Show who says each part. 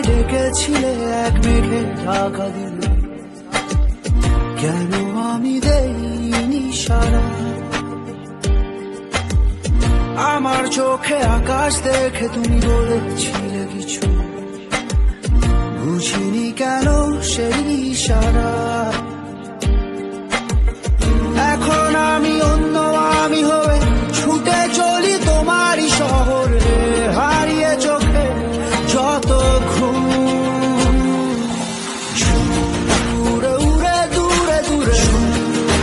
Speaker 1: ডেকেছিলে এক মেঘে ঢাকা দিলে, কেন আমি দেইনি সারা? আমার চোখে আকাশ দেখে তুমি বলেছিলে কিছু, বুঝিনি কেন সেই ইশারা।